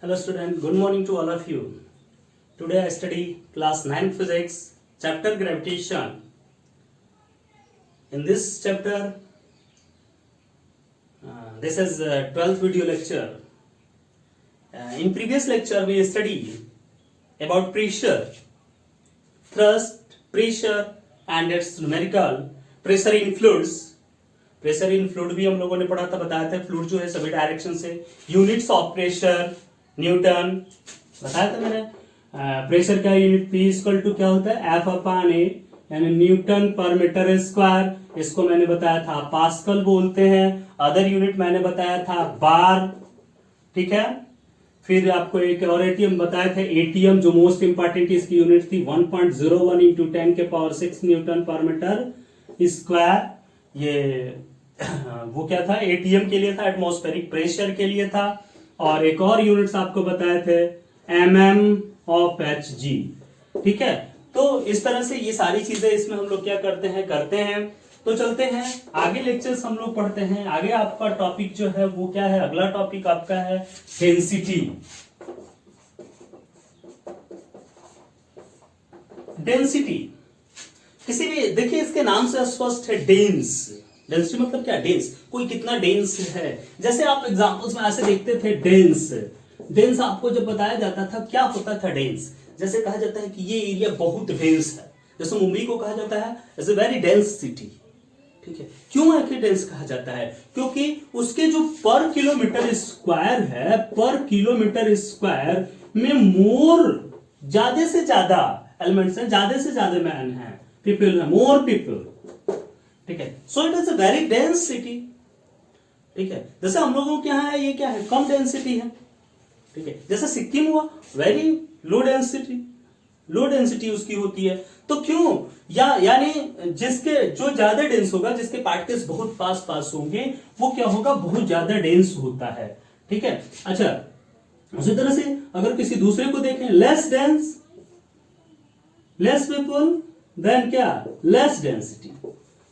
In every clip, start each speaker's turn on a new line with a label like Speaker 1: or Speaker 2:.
Speaker 1: Hello student, good morning to all of you. Today I study class 9 physics, chapter gravitation. In this chapter, this is 12th video lecture. In previous lecture we studied about pressure, thrust, pressure and its numerical, pressure in fluids. Pressure in fluid भी हम लोगों ने पढ़ा था, बताया था fluid जो है सभी डायरेक्शन से, यूनिट्स ऑफ प्रेशर न्यूटन बताया था मैंने। प्रेशर का यूनिट पी इक्वल टू क्या होता है एफ अपॉन ए यानी न्यूटन पर मीटर स्क्वायर। इसको मैंने बताया था पास्कल बोलते हैं। अदर यूनिट मैंने बताया था बार, ठीक है। फिर आपको एक और एटीएम बताया था एटीएम, जो मोस्ट इंपॉर्टेंट इसकी यूनिट थी 1.01 इंटू 10 के पावर 6 न्यूटन पर मीटर स्क्वायर। ये वो क्या था, एटीएम के लिए था, एटमॉस्फेरिक प्रेशर के लिए था। और एक और यूनिट्स आपको बताए थे एमएम ऑफ एच जी, ठीक है। तो इस तरह से ये सारी चीजें इसमें हम लोग क्या करते हैं। तो चलते हैं आगे, लेक्चर्स हम लोग पढ़ते हैं आगे। आपका टॉपिक जो है वो क्या है, अगला टॉपिक आपका है डेंसिटी। डेंसिटी किसी भी, देखिए इसके नाम से स्पष्ट है डेंस। डेंसिटी मतलब क्या, डेंस, कोई कितना डेंस है। जैसे आप एग्जांपल्स में ऐसे देखते थे डेंस आपको जब बताया जाता था क्या होता था डेंस। जैसे कहा जाता है कि ये एरिया बहुत डेंस है, जैसे मुंबई को कहा जाता है as a very dense city, ठीक है। क्यों है कि डेंस कहा जाता है, क्योंकि उसके जो पर किलोमीटर स्क्वायर है, पर किलोमीटर स्क्वायर में मोर, ज्यादा से ज्यादा एलिमेंट्स हैं, ज्यादा से ज्यादा मैन है, पीपल है, मोर पीपल, ठीक है। So it is a very dense city, ठीक है। जैसे हम लोगों के यहाँ है ये क्या है, कम डेंसिटी है, ठीक है। जैसे सिक्किम हुआ वेरी लो डेंसिटी उसकी होती है। तो क्यों, यानी जिसके जो ज्यादा डेंस होगा, जिसके पार्टिकल्स बहुत पास होंगे, वो क्या होगा, बहुत ज्यादा डेंस होता है, ठीक है। अच्छा, उसी तरह से अगर किसी दूसरे को देखें, less dense, less people, then क्या, लेस डेंसिटी।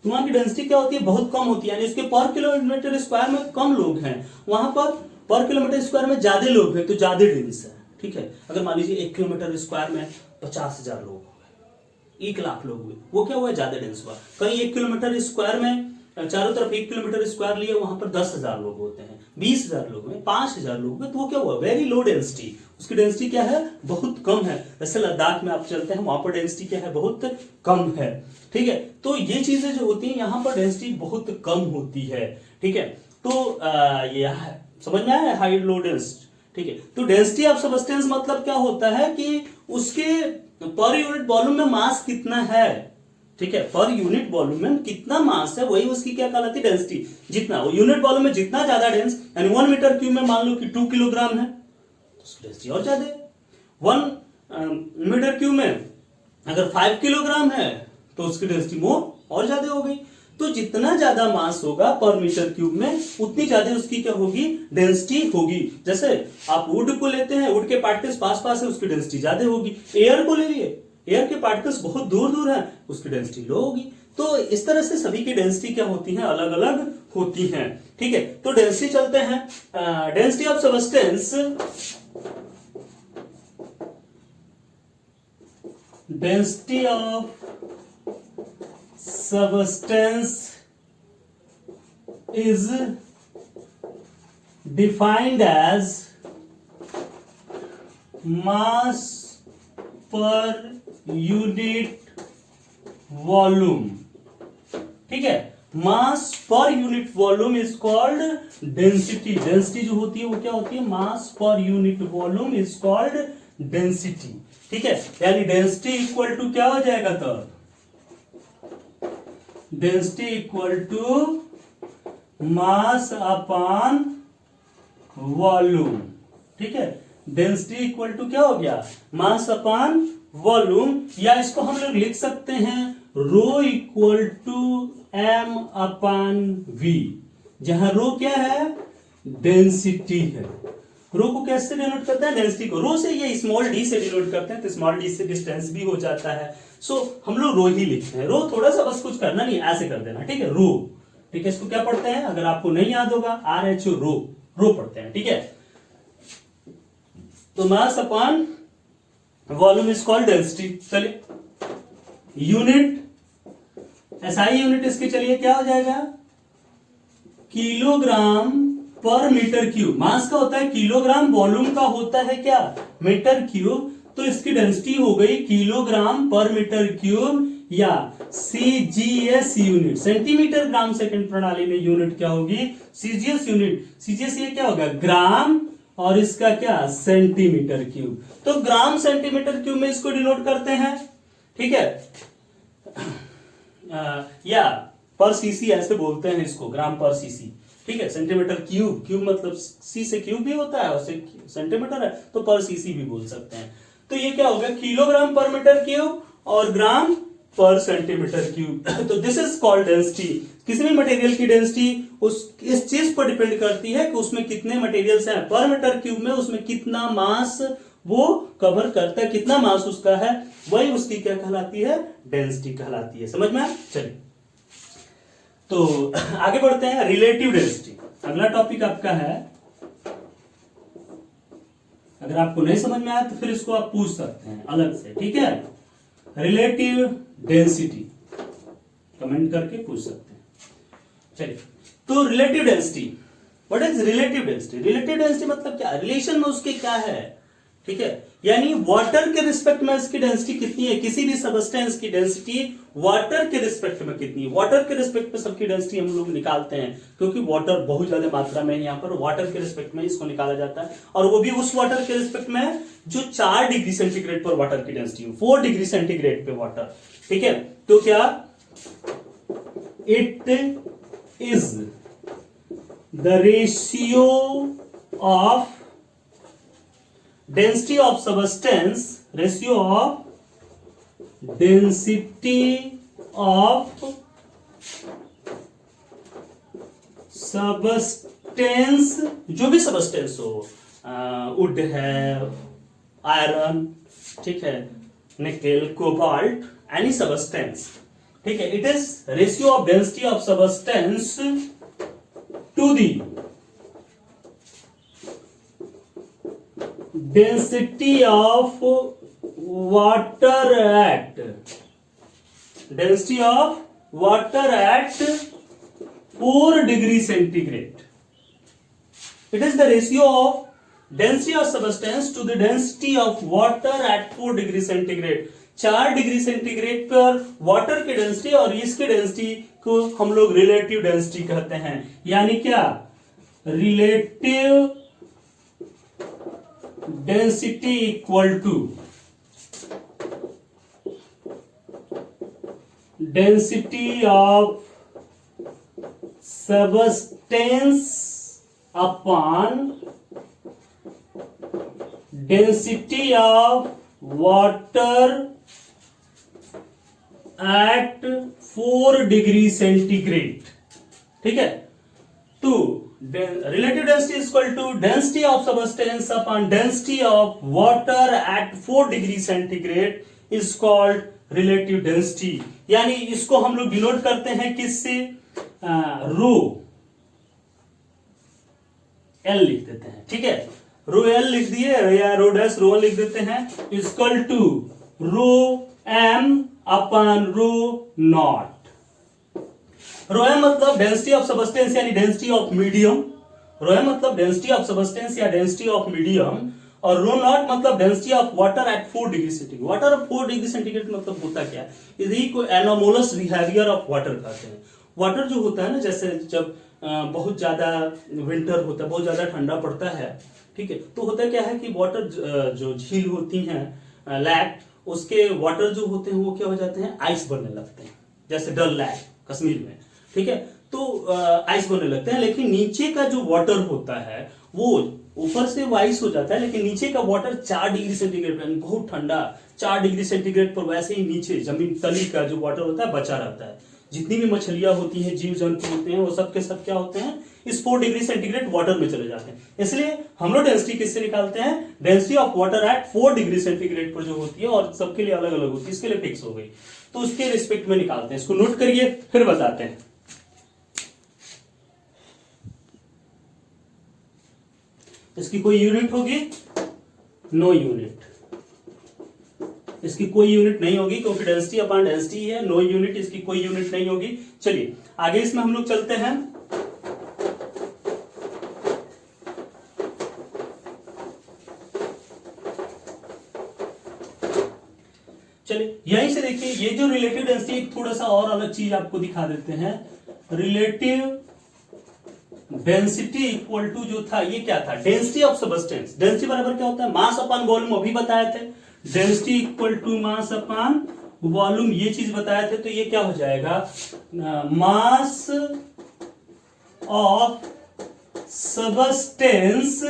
Speaker 1: तो वहां की डेंसिटी क्या होती है, बहुत कम होती है, यानी उसके पर किलोमीटर स्क्वायर में कम लोग हैं, वहां पर किलोमीटर स्क्वायर में ज्यादा लोग हैं, तो ज्यादा डेंस है, ठीक है। अगर मान लीजिए 1 किलोमीटर स्क्वायर में 50,000 लोग हो गए, 1 लाख लोग हुए, वो क्या हुआ, ज्यादा डेंस हुआ। कहीं 1 किलोमीटर स्क्वायर में चारों तरफ 1 किलोमीटर स्क्वायर लिए, वहां पर 10,000 लोग होते हैं, 20,000 लोग में 5,000 लोग में, तो वो क्या हुआ, वेरी लो डेंसिटी। उसकी डेंसिटी क्या है, बहुत कम है। जैसे लद्दाख में आप चलते हैं, वहां पर डेंसिटी क्या है, बहुत कम है, ठीक है। तो ये चीजें जो होती हैं, यहाँ पर डेंसिटी बहुत कम होती है, ठीक है। तो ये समझ में आया, हाई लो डेंसिटी, ठीक है। तो डेंसिटी ऑफ सब्सटेंस मतलब क्या होता है कि उसके पर यूनिट वॉल्यूम में मास कितना है, ठीक है। पर यूनिट वॉल्यूम में कितना मास है, वही उसकी क्या कहलाती है, डेंसिटी। जितना वो यूनिट वॉल्यूम में जितना ज्यादा डेंस, यानी 1 मीटर क्यूब में मान लो कि 2 किलोग्राम है, तो उसकी डेंसिटी और ज्यादा है। 1 मीटर क्यूब में अगर 5 किलोग्राम है, तो उसकी डेंसिटी मोर और ज्यादा हो गई। तो जितना ज्यादा मास होगा पर मीटर क्यूब में, उतनी ज्यादा उसकी क्या होगी, डेंसिटी होगी। जैसे आप वुड को लेते हैं, वुड के पार्टिकल्स पास है, उसकी डेंसिटी ज्यादा होगी। एयर को ले लिए, एयर के पार्टिकल्स बहुत दूर है, उसकी डेंसिटी लो होगी। तो इस तरह से सभी की डेंसिटी क्या होती है, अलग अलग होती हैं, ठीक है। तो डेंसिटी चलते हैं, density of substance, density of substance is defined as mass per unit volume, ठीक है। Mass per unit volume is called density. Density जो होती है वो क्या होती है, mass per unit volume is called density, ठीक है। यानी डेंसिटी इक्वल टू क्या हो जाएगा, तो density equal to mass upon volume, ठीक है। डेंसिटी इक्वल टू क्या हो गया, मास अपॉन वॉल्यूम। या इसको हम लोग लिख सकते हैं rho equal to M upon V, जहां रो क्या है, डेंसिटी है। रो को कैसे डिनोट करते हैं, डेंसिटी को। रो से ये स्मॉल डी से डिनोट करते हैं, तो स्मॉल डी से डिस्टेंस भी हो जाता है। सो हम लोग रो ही लिखते हैं। रो थोड़ा सा बस कुछ करना नहीं, ऐसे कर देना, ठीक है, रो, ठीक है। इसको क्या पढ़ते हैं, अगर आपको नहीं याद होगा, RHO, रो, रो पढ़ते हैं, ठीक है। तो मास upon volume is called density. चलिए यूनिट एसआई यूनिट इसकी चलिए क्या हो जाएगा, किलोग्राम पर मीटर क्यूब। मास का होता है किलोग्राम, वॉल्यूम का होता है क्या, मीटर क्यूब। तो इसकी डेंसिटी हो गई किलोग्राम पर मीटर क्यूब, या CGS unit, centimetre gram second प्रणाली में यूनिट क्या होगी, सीजीएस यूनिट। सीजीएस ये क्या होगा, ग्राम, और इसका क्या, सेंटीमीटर क्यूब। तो ग्राम सेंटीमीटर क्यूब में इसको डिनोट करते हैं, ठीक है, या पर सीसी ऐसे बोलते हैं इसको, ग्राम पर सीसी, ठीक है। सेंटीमीटर क्यूब, क्यूब मतलब सी से क्यूब भी होता है और सेंटीमीटर है तो पर सीसी भी बोल सकते हैं। तो ये क्या होगा, किलोग्राम पर मीटर क्यूब और ग्राम पर सेंटीमीटर क्यूब। तो दिस इज कॉल्ड डेंसिटी। किसी भी मटेरियल की डेंसिटी इस चीज पर डिपेंड करती है कि उसमें कितने मटेरियल्स हैं, पर मीटर क्यूब में उसमें कितना मास वो कवर करता है, कितना मास उसका है, वही उसकी क्या कहलाती है, डेंसिटी कहलाती है। समझ में आया? चलिए तो आगे बढ़ते हैं, रिलेटिव डेंसिटी। अगला टॉपिक आपका है, अगर आपको नहीं समझ में आया तो फिर इसको आप पूछ सकते हैं अलग से, ठीक है। रिलेटिव डेंसिटी कमेंट करके पूछ सकते हैं। चलिए तो relative density, what is relative density? Relative density मतलब क्या, रिलेशन में उसके क्या है, ठीक है। यानी वाटर के रिस्पेक्ट में इसकी डेंसिटी कितनी है, किसी भी सबस्टेंस की डेंसिटी वाटर के रिस्पेक्ट में कितनी है। वाटर के रिस्पेक्ट में सबकी डेंसिटी हम लोग निकालते हैं, क्योंकि वाटर बहुत ज्यादा मात्रा में है यहाँ पर, वाटर के रिस्पेक्ट में इसको निकाला जाता है। और वो भी उस वाटर के रिस्पेक्ट में जो 4 डिग्री सेंटीग्रेड पर वाटर की डेंसिटी हो, 4 डिग्री सेंटीग्रेड पे वाटर, ठीक है। तो क्या, it is the ratio of density of substance, ratio of density of substance, जो भी सबस्टेंस हो, वुड है, आयरन, ठीक है, निकेल, कोबाल्ट, एनी सबस्टेंस, ठीक है। It is ratio of density of substance to the density of water at, density of water at 4 degree centigrade. It is the ratio of density of substance to the density of water at 4 degree centigrade. 4 degree centigrade पर water की density और इसकी density को हम लोग relative density कहते हैं। यानी क्या, relative density equal to density of substance upon density of water at 4 degree centigrade, ठीक है। To relative density is equal to density of substance upon density of water at 4 degree centigrade is called relative density। यानी इसको हम लोग denote करते हैं किससे, rho L लिख देते हैं, ठीक है। रो एल लिख दिए या रो डैश रो लिख देते हैं, equal to rho m upon rho naught. Rho m मतलब डेंसिटी ऑफ सबस्टेंस यानी density of medium, rho m मतलब डेंसिटी ऑफ सबस्टेंस या डेंसिटी ऑफ मीडियम, और रो नॉट मतलब density of water at 4 degree centigrade. Water 4 degree centigrade मतलब होता क्या है, इसी को एनोमोलस बिहेवियर ऑफ वाटर कहते हैं। वाटर जो होता है ना, जैसे जब बहुत ज्यादा विंटर होता है, बहुत ज्यादा ठंडा पड़ता है, ठीक है, तो होता क्या है कि वाटर जो झील होती हैं, लैक, उसके वाटर जो होते हैं वो क्या हो जाते हैं, आइस बनने लगते हैं, जैसे डल लैक कश्मीर में, ठीक है। तो आइस बनने लगते हैं, लेकिन नीचे का जो वाटर होता है वो ऊपर से वो आइस हो जाता है, लेकिन नीचे का वाटर 4 डिग्री सेंटीग्रेड पर, बहुत ठंडा 4 डिग्री सेंटीग्रेड पर, वैसे ही नीचे जमीन तली का जो वाटर होता है बचा रहता है। जितनी भी मछलियां होती हैं, जीव जंतु होते हैं, वो सब के सब क्या होते हैं, इस 4 डिग्री सेंटीग्रेड वाटर में चले जाते हैं। इसलिए हम लोग डेंसिटी किससे निकालते हैं, density of water at 4 degree centigrade पर जो होती है, और सबके लिए अलग अलग होती है, इसके लिए फिक्स हो गई, तो उसके रिस्पेक्ट में निकालते हैं। इसको नोट करिए फिर बताते हैं। इसकी कोई यूनिट होगी, नो यूनिट, इसकी कोई यूनिट नहीं होगी क्योंकि डेंसिटी अपॉन डेंसिटी है, नो यूनिट, इसकी कोई यूनिट नहीं होगी। चलिए आगे इसमें हम लोग चलते हैं। चलिए यहीं से देखिए, ये जो रिलेटिव डेंसिटी, एक थोड़ा सा और अलग चीज आपको दिखा देते हैं। रिलेटिव डेंसिटी इक्वल टू जो था, ये क्या था, डेंसिटी ऑफ सबस्टेंस। डेंसिटी बराबर क्या होता है, मास अपॉन वॉल्यूम, अभी बताए थे। Density equal to mass upon volume, ये चीज बताए थे। तो ये क्या हो जाएगा, mass of substance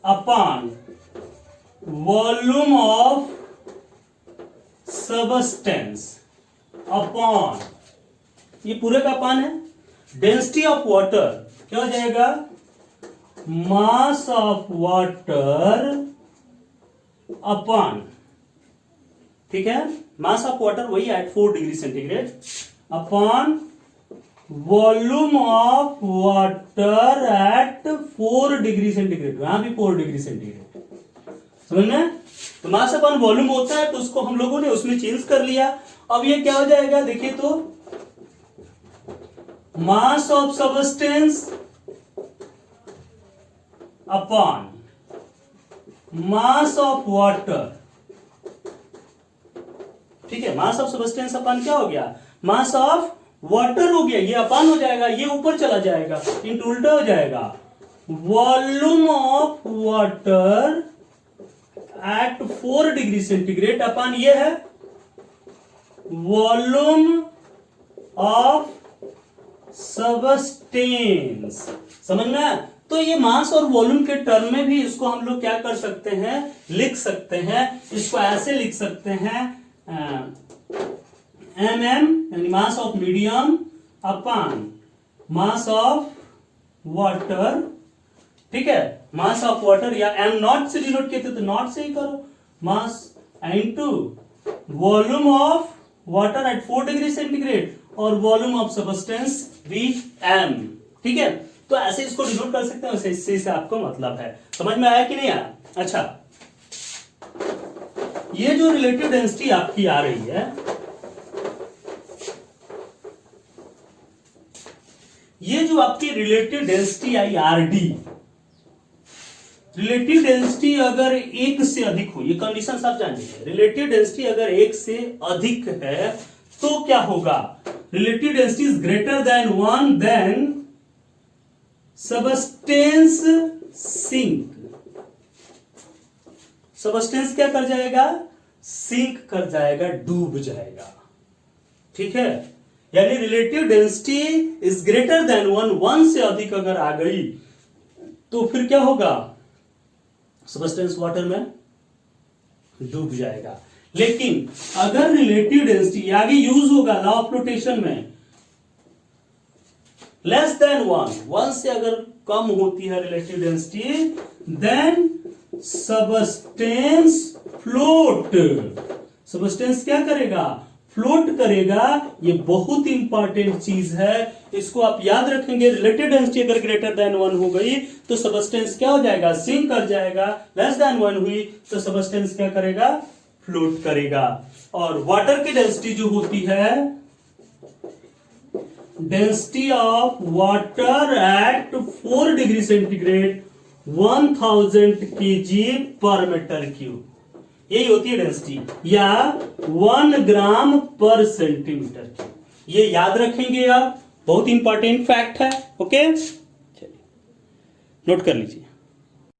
Speaker 1: upon volume of substance upon, ये पूरे का अपॉन है। डेंसिटी ऑफ वाटर क्या हो जाएगा, मास ऑफ वाटर अपॉन, ठीक है, मास ऑफ वाटर वही at 4 degree centigrade upon volume of water at 4 degree centigrade, यहां भी 4 डिग्री सेंटीग्रेड, समझ में। तो मास अपॉन वॉल्यूम होता है, तो उसको हम लोगों ने उसमें चेंज कर लिया। अब ये क्या हो जाएगा, देखिए तो मास of substance upon mass of water, ठीक है, मास ऑफ सबस्टेंस अपॉन क्या हो गया, मास ऑफ वाटर हो गया, ये अपॉन हो जाएगा, ये ऊपर चला जाएगा, इंटू उल्टा हो जाएगा, volume of water at 4 degree centigrade upon ये है वॉल्यूम ऑफ सबस्टेंस, समझना। तो ये मास और वॉल्यूम के टर्म में भी इसको हम लोग क्या कर सकते हैं, लिख सकते हैं। इसको ऐसे लिख सकते हैं, mm यानी mass of medium upon mass of water, ठीक है, मास ऑफ वाटर, या एम नॉट से डिनोट किए थे तो नॉट से ही करो, mass into volume of water at 4 degree centigrade और वॉल्यूम ऑफ सबस्टेंस Vm, ठीक है। तो ऐसे इसको डिनोट कर सकते हैं, वैसे इससे से आपको मतलब है, समझ में आया कि नहीं आया। अच्छा, ये जो रिलेटिव डेंसिटी आपकी आ रही है, ये जो आपकी रिलेटिव डेंसिटी आई RD, रिलेटिव डेंसिटी अगर 1 से अधिक हो, ये कंडीशन आप जानिए, रिलेटिव डेंसिटी अगर 1 से अधिक है तो क्या होगा, relative density is greater than 1, then substance sink, substance क्या कर जाएगा, सिंक कर जाएगा, डूब जाएगा, ठीक है। यानी relative density is greater than 1 से अधिक अगर आ गई तो फिर क्या होगा, सबस्टेंस वाटर में डूब जाएगा। लेकिन अगर रिलेटिव डेंसिटी आगे यूज होगा लॉ ऑफ फ्लोटेशन में, लेस देन 1 से अगर कम होती है relative density, then substance float, substance क्या करेगा, फ्लोट करेगा। ये बहुत इंपॉर्टेंट चीज है, इसको आप याद रखेंगे। रिलेटिव डेंसिटी अगर ग्रेटर देन 1 हो गई तो सबस्टेंस क्या हो जाएगा, सिंक कर जाएगा। लेस देन 1 हुई तो सबस्टेंस क्या करेगा, फ्लोट करेगा। और वाटर की डेंसिटी जो होती है, density of water at 4 degree centigrade 1000 kg पर मीटर क्यूब, यही होती है डेंसिटी, या 1 ग्राम पर सेंटीमीटर क्यूब। ये याद रखेंगे आप, बहुत इंपॉर्टेंट फैक्ट है। ओके, चलिए नोट कर लीजिए।